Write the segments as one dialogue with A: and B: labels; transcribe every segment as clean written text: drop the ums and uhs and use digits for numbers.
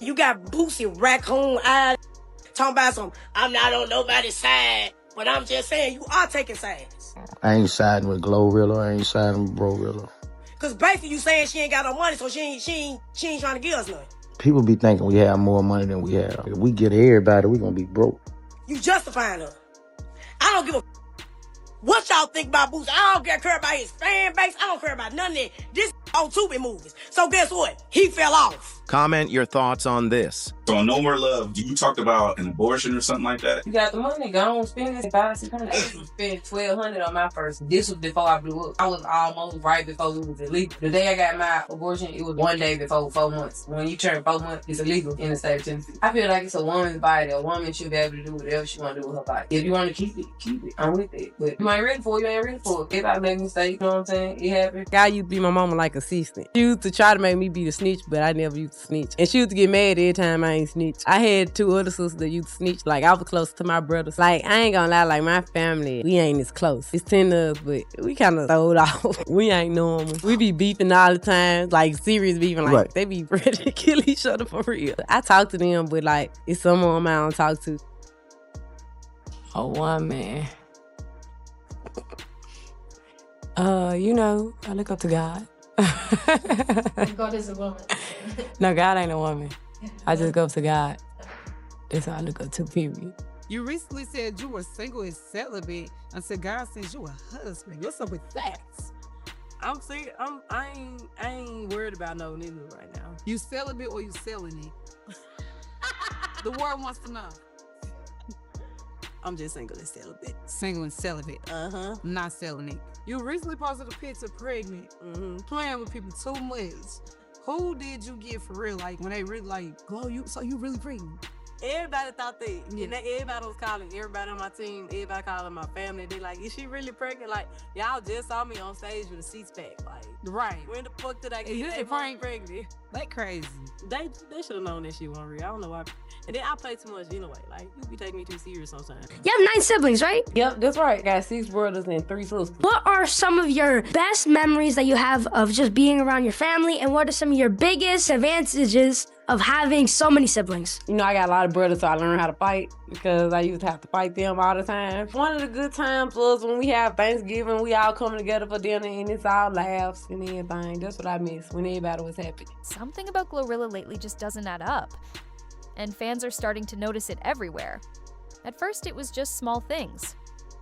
A: You got Boosie raccoon eyes talking about some, I'm not on nobody's side, but I'm just saying you are taking sides.
B: I ain't siding with GloRilla, I ain't siding with GloRilla.
A: Cause basically you saying she ain't got no money, so she ain't trying to give us nothing.
B: People be thinking we have more money than we have. If we get everybody, we gonna be broke.
A: You justifying her. I don't give a what y'all think about Boosie. I don't care about his fan base. I don't care about none of that. This on Tubi movies. So guess what? He fell off.
C: Comment your thoughts on this.
D: So on No More Love, you talked about an abortion or something like that?
E: You got the money, go on, spend it. $500, $600. I spent $1,200 on my first. This was before I blew up. I was almost right before it was illegal. The day I got my abortion, it was one day before 4 months. When you turn 4 months, it's illegal in the state of Tennessee. I feel like it's a woman's body. A woman should be able to do whatever she want to do with her body. If you want to keep it, keep it. I'm with it. But you ain't ready for it, you ain't ready for it. If I make mistakes, you know what I'm saying? It happens.
F: I used to be my mama like assistant. She used to try to make me be the snitch, but I never used to snitch. And she used to get mad every time I ain't snitch. I had 2 other sisters that used to snitch. Like, I was close to my brothers. Like, I ain't gonna lie, like, my family, we ain't as close. It's 10 of us, but we kind of throwed off. We ain't normal. We be beefing all the time, like, serious beefing. Like, right. They be ready to kill each other for real. I talk to them, but, like, it's some of them I don't talk to.
G: Oh, one man. You know, I look up to God.
H: God is a woman.
G: No, God ain't a woman. I just go up to God. That's all I look up to, period.
I: You recently said you were single and celibate until God sends you a husband. What's up with that?
F: I'm saying, I ain't worried about no niggas right now.
I: You celibate or you selling it? The world wants to know.
F: I'm just single and celibate.
I: Single and celibate.
F: Uh-huh.
I: Not selling it. You recently posted a picture pregnant, playing with people too much. Who did you get for real? Like, when they really like, Glo, so you really pregnant?
F: Everybody thought that. Yeah. Everybody was calling, everybody on my team, everybody calling my family. They like, is she really pregnant? Like, y'all just saw me on stage with a C-pack. Like,
I: right.
F: When the fuck did I get
I: that pregnant? That crazy.
F: They should have known that shit wasn't real. I don't know why. And then I play too much anyway. Like, you be taking me too serious sometimes.
H: You have 9 siblings, right?
F: Yep, that's right. Got 6 brothers and 3 sisters.
H: What are some of your best memories that you have of just being around your family? And what are some of your biggest advantages of having so many siblings?
F: You know, I got a lot of brothers, so I learned how to fight because I used to have to fight them all the time. One of the good times was when we have Thanksgiving, we all come together for dinner and it's all laughs and everything. That's what I miss, when everybody was happy.
J: Something about GloRilla lately just doesn't add up. And fans are starting to notice it everywhere. At first, it was just small things.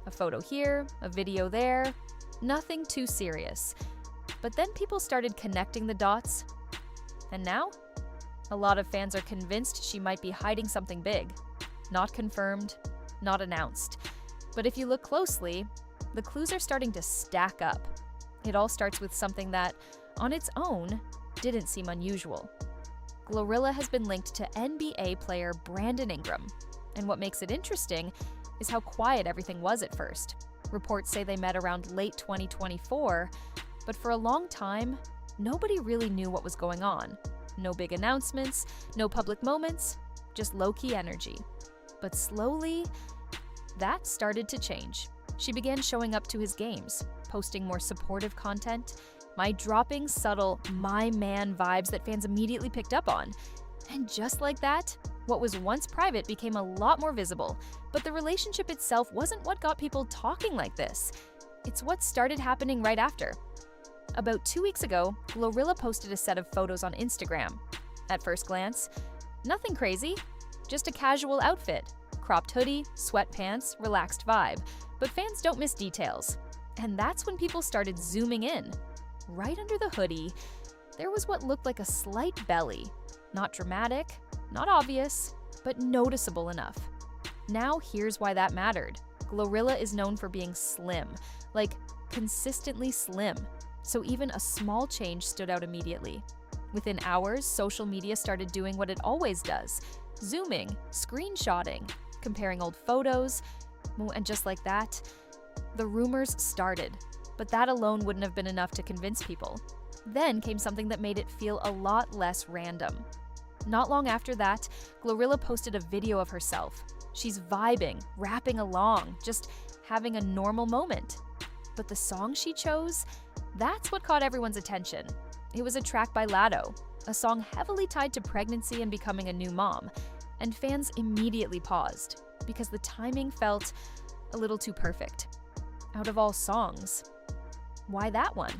J: A photo here, a video there, nothing too serious. But then people started connecting the dots. And now, a lot of fans are convinced she might be hiding something big. Not confirmed, not announced. But if you look closely, the clues are starting to stack up. It all starts with something that, on its own, didn't seem unusual. GloRilla has been linked to NBA player Brandon Ingram. And what makes it interesting is how quiet everything was at first. Reports say they met around late 2024, but for a long time, nobody really knew what was going on. No big announcements, no public moments, just low-key energy. But slowly, that started to change. She began showing up to his games, posting more supportive content, dropping subtle my man vibes that fans immediately picked up on. And just like that, what was once private became a lot more visible. But the relationship itself wasn't what got people talking like this. It's what started happening right after. About 2 weeks ago, GloRilla posted a set of photos on Instagram. At first glance, nothing crazy, just a casual outfit. Cropped hoodie, sweatpants, relaxed vibe. But fans don't miss details. And that's when people started zooming in. Right under the hoodie, there was what looked like a slight belly. Not dramatic, not obvious, but noticeable enough. Now here's why that mattered. GloRilla is known for being slim, like consistently slim. So even a small change stood out immediately. Within hours, social media started doing what it always does. Zooming, screenshotting, comparing old photos, and just like that, the rumors started. But that alone wouldn't have been enough to convince people. Then came something that made it feel a lot less random. Not long after that, GloRilla posted a video of herself. She's vibing, rapping along, just having a normal moment. But the song she chose, that's what caught everyone's attention. It was a track by Lado, a song heavily tied to pregnancy and becoming a new mom, and fans immediately paused because the timing felt a little too perfect. Out of all songs, why that one?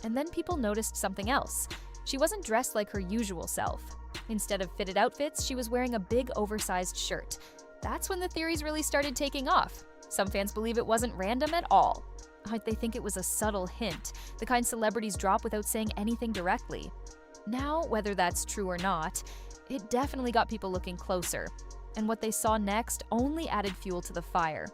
J: And then people noticed something else. She wasn't dressed like her usual self. Instead of fitted outfits, she was wearing a big oversized shirt. That's when the theories really started taking off. Some fans believe it wasn't random at all. They think it was a subtle hint, the kind celebrities drop without saying anything directly. Now, whether that's true or not, it definitely got people looking closer. And what they saw next only added fuel to the fire.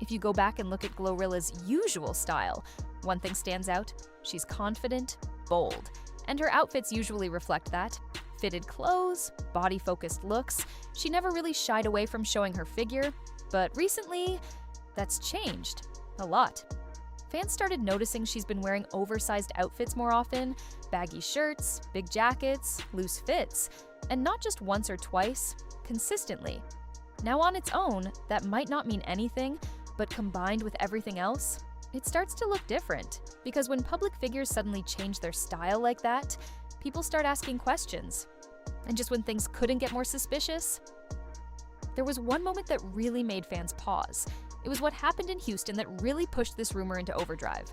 J: If you go back and look at GloRilla's usual style, one thing stands out: she's confident, bold, and her outfits usually reflect that. Fitted clothes, body-focused looks. She never really shied away from showing her figure, but recently, that's changed a lot. Fans started noticing she's been wearing oversized outfits more often, baggy shirts, big jackets, loose fits, and not just once or twice, consistently. Now on its own, that might not mean anything, but combined with everything else, it starts to look different. Because when public figures suddenly change their style like that, people start asking questions. And just when things couldn't get more suspicious, there was one moment that really made fans pause. It was what happened in Houston that really pushed this rumor into overdrive.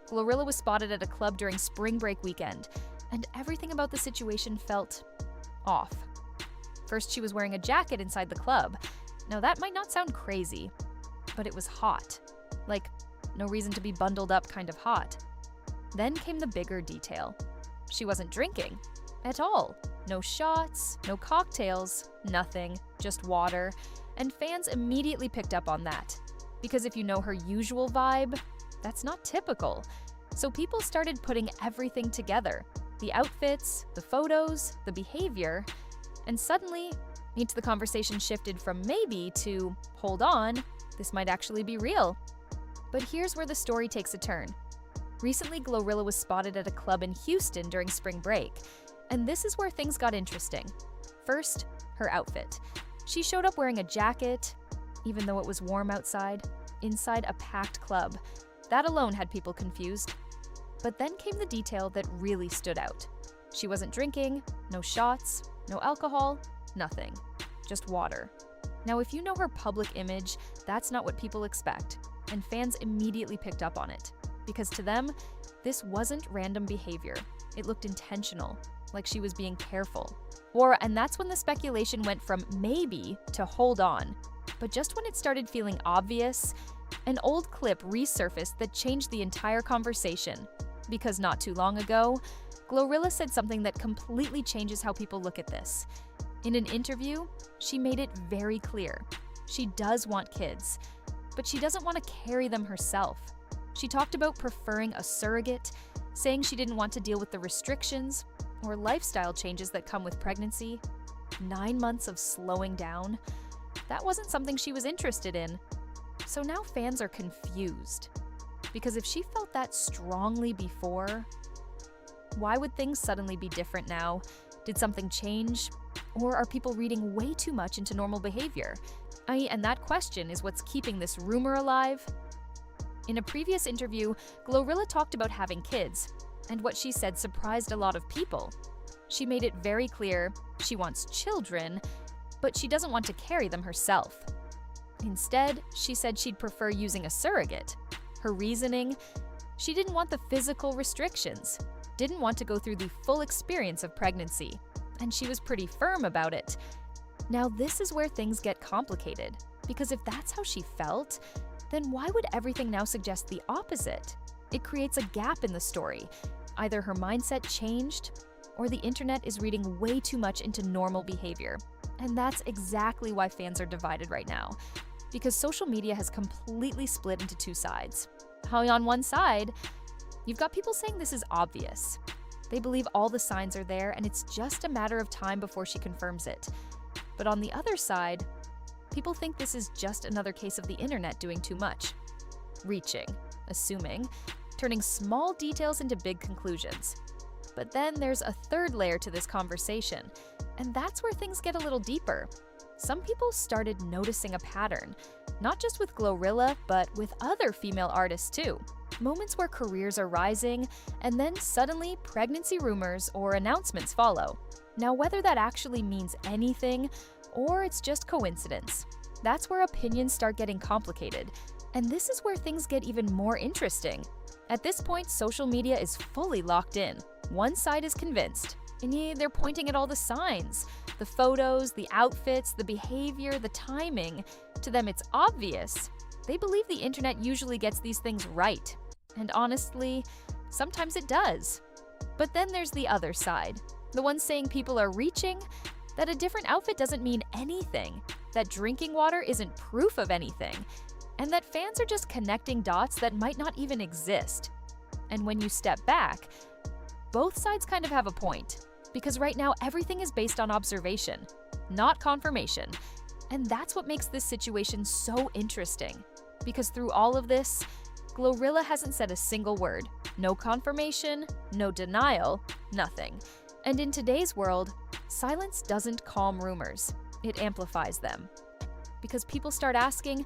J: GloRilla was spotted at a club during spring break weekend, and everything about the situation felt off. First, she was wearing a jacket inside the club. Now that might not sound crazy, but it was hot. Like, no reason to be bundled up kind of hot. Then came the bigger detail. She wasn't drinking at all. No shots, no cocktails, nothing, just water. And fans immediately picked up on that. Because if you know her usual vibe, that's not typical. So people started putting everything together. The outfits, the photos, the behavior, and suddenly, the conversation shifted from maybe to, hold on, this might actually be real. But here's where the story takes a turn. Recently, GloRilla was spotted at a club in Houston during spring break, and this is where things got interesting. First, her outfit. She showed up wearing a jacket, even though it was warm outside, inside a packed club. That alone had people confused. But then came the detail that really stood out. She wasn't drinking, no shots, no alcohol, nothing, just water. Now, if you know her public image, that's not what people expect, and fans immediately picked up on it. Because to them, this wasn't random behavior. It looked intentional, like she was being careful. And that's when the speculation went from maybe to hold on. But just when it started feeling obvious, an old clip resurfaced that changed the entire conversation. Because not too long ago, GloRilla said something that completely changes how people look at this. In an interview, she made it very clear. She does want kids, but she doesn't want to carry them herself. She talked about preferring a surrogate, saying she didn't want to deal with the restrictions or lifestyle changes that come with pregnancy. 9 months of slowing down, that wasn't something she was interested in. So now fans are confused. Because if she felt that strongly before, why would things suddenly be different now? Did something change? Or are people reading way too much into normal behavior? And that question is what's keeping this rumor alive. In a previous interview, GloRilla talked about having kids, and what she said surprised a lot of people. She made it very clear she wants children, but she doesn't want to carry them herself. Instead, she said she'd prefer using a surrogate. Her reasoning? She didn't want the physical restrictions, didn't want to go through the full experience of pregnancy, and she was pretty firm about it. Now this is where things get complicated, because if that's how she felt, then why would everything now suggest the opposite? It creates a gap in the story. Either her mindset changed, or the internet is reading way too much into normal behavior. And that's exactly why fans are divided right now, because social media has completely split into two sides. How on one side, you've got people saying this is obvious. They believe all the signs are there and it's just a matter of time before she confirms it. But on the other side, people think this is just another case of the internet doing too much. Reaching, assuming, turning small details into big conclusions. But then there's a third layer to this conversation, and that's where things get a little deeper. Some people started noticing a pattern, not just with GloRilla, but with other female artists too. Moments where careers are rising, and then suddenly pregnancy rumors or announcements follow. Now, whether that actually means anything or it's just coincidence, that's where opinions start getting complicated. And this is where things get even more interesting. At this point, social media is fully locked in. One side is convinced, and they're pointing at all the signs, the photos, the outfits, the behavior, the timing. To them, it's obvious. They believe the internet usually gets these things right. And honestly, sometimes it does. But then there's the other side, the ones saying people are reaching, that a different outfit doesn't mean anything, that drinking water isn't proof of anything, and that fans are just connecting dots that might not even exist. And when you step back, both sides kind of have a point, because right now everything is based on observation, not confirmation. And that's what makes this situation so interesting, because through all of this, GloRilla hasn't said a single word. No confirmation, no denial, nothing. And in today's world, silence doesn't calm rumors, it amplifies them. Because people start asking,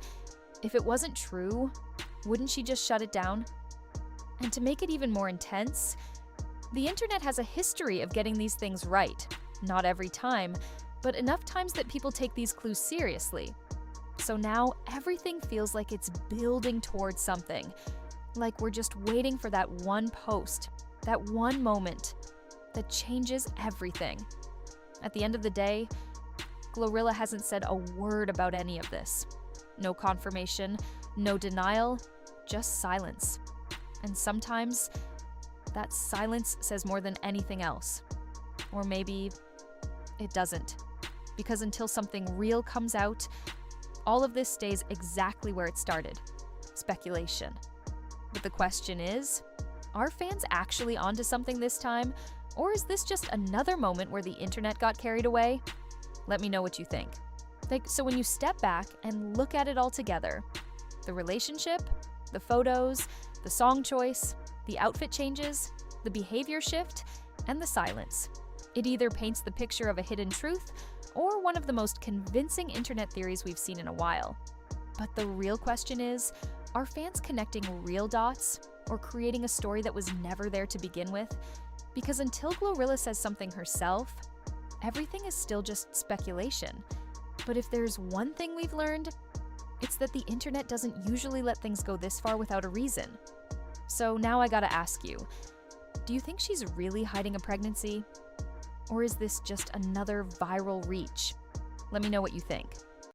J: if it wasn't true, wouldn't she just shut it down? And to make it even more intense, the internet has a history of getting these things right. Not every time, but enough times that people take these clues seriously. So now everything feels like it's building towards something. Like we're just waiting for that one post, that one moment that changes everything. At the end of the day, GloRilla hasn't said a word about any of this. No confirmation, no denial, just silence. And sometimes that silence says more than anything else. Or maybe it doesn't. Because until something real comes out, all of this stays exactly where it started. Speculation. But the question is, are fans actually onto something this time? Or is this just another moment where the internet got carried away? Let me know what you think. So when you step back and look at it all together, the relationship, the photos, the song choice, the outfit changes, the behavior shift, and the silence, it either paints the picture of a hidden truth or one of the most convincing internet theories we've seen in a while. But the real question is, are fans connecting real dots or creating a story that was never there to begin with? Because until GloRilla says something herself, everything is still just speculation. But if there's one thing we've learned, it's that the internet doesn't usually let things go this far without a reason. So now I gotta ask you, do you think she's really hiding a pregnancy? Or is this just another viral reach? Let me know what you think.